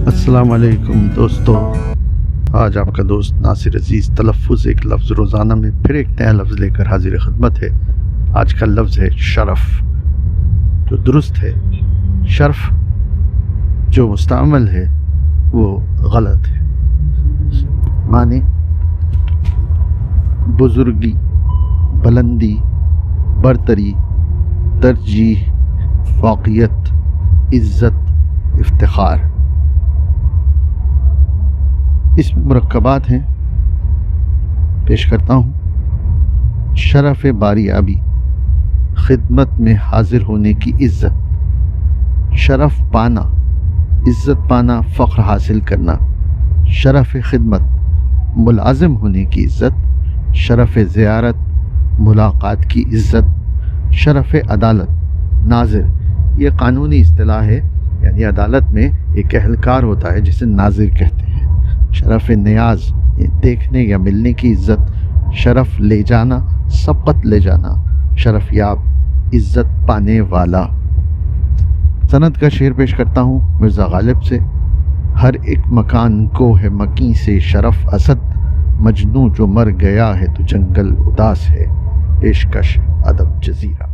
السلام علیکم دوستو، آج آپ کا دوست ناصر عزیز تلفظ ایک لفظ روزانہ میں پھر ایک نیا لفظ لے کر حاضر خدمت ہے۔ آج کا لفظ ہے شرف، جو درست ہے۔ شرف جو مستعمل ہے وہ غلط ہے۔ معنی بزرگی، بلندی، برتری، ترجیح، فوقیت، عزت، افتخار۔ اس مرکبات ہیں، پیش کرتا ہوں۔ شرف باریابی، خدمت میں حاضر ہونے کی عزت۔ شرف پانا، عزت پانا، فخر حاصل کرنا۔ شرف خدمت، ملازم ہونے کی عزت۔ شرف زیارت، ملاقات کی عزت۔ شرف عدالت، ناظر، یہ قانونی اصطلاح ہے، یعنی عدالت میں ایک اہلکار ہوتا ہے جسے ناظر کہتے ہیں۔ شرف نیاز، دیکھنے یا ملنے کی عزت۔ شرف لے جانا، سبقت لے جانا۔ شرف یاب، عزت پانے والا۔ سند کا شعر پیش کرتا ہوں مرزا غالب سے۔ ہر ایک مکان کو ہے مکیں سے شرف اسد، مجنوں جو مر گیا ہے تو جنگل اداس ہے۔ پیشکش ادب جزیرہ۔